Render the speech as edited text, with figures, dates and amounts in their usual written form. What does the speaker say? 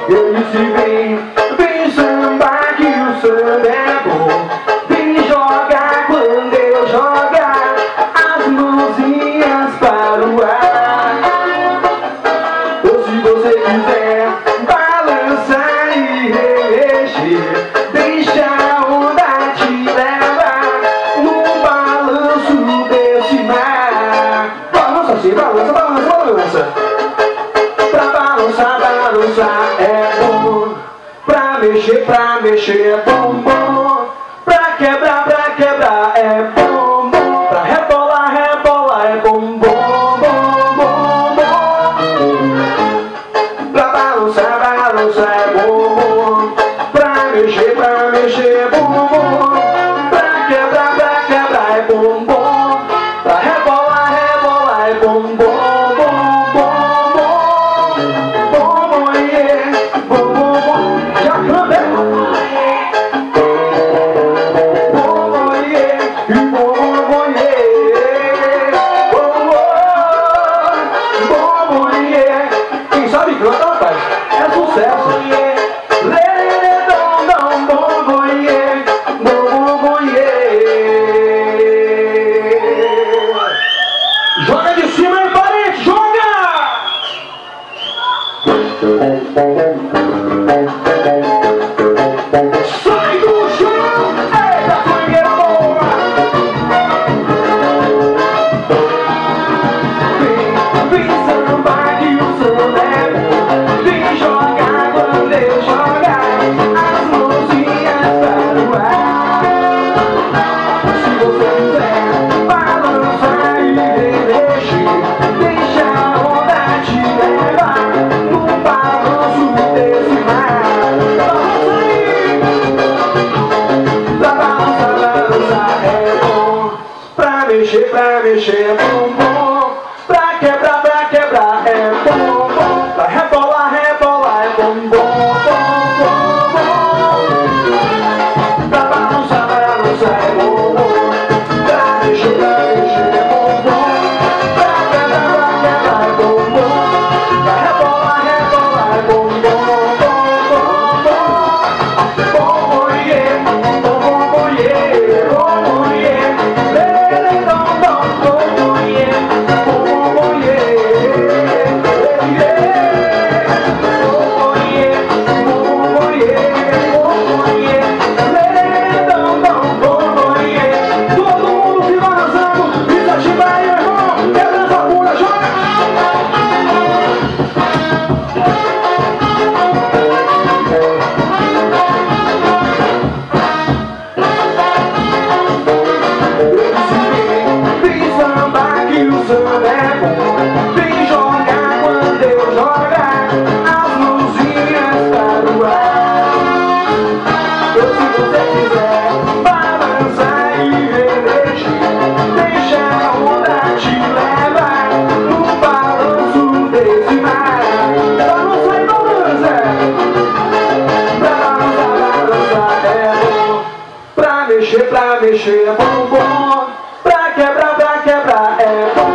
Ele se vem sambar que o samba é bom. Vem jogar quando eu jogar as mãozinhas para o ar. Ou se você quiser balançar e remexer, deixa a onda te levar no balanço desse mar. Balança assim, balança, balança, balança. Pra balançar, balançar é bom. Pra mexer é bom, bom. Pra quebrar é bom, bom. Pra rebolar, rebolar é bom, bom, bom, bom, bom. Pra balançar, balançar é bom, bom. Pra mexer é bom, bom. Pra quebrar é bom, bom. Pra rebolar, rebolar é bom, bom. Quem sabe canta, rapaz, é sucesso. Joga de cima aí, parente, joga! Sai do chão! Eita, swingueira boa! Vem sambar que o samba é bom. Vem jogar quando eu jogar as mãozinhas para o ar. Se você quiser balançar e remexer, deixa a onda te levar no balanço desse mar. Balança aí! Pra balançar, balançar é bom. Pra mexer é bom, bom. Pra quebrar é bom, bom. Pra rebolar, rebolar é bom, bom, bom, bom. Pra balançar, balançar é bom, bom. Pra mexer é bom, bom. Pra quebrar é bom, bom. Pra rebolar, rebolar é bom, bom, bom, bom, bom. Bom, yeah, bom, yeah, bom, yeah. Vem jogar quando eu jogar as mãozinhas para o ar. Ou se você quiser balançar e remexer, deixa a onda te levar no balanço desse mar. Balança e balança. Pra balançar, balançar é bom. Pra mexer é bom, bom. Pra quebrar é bom.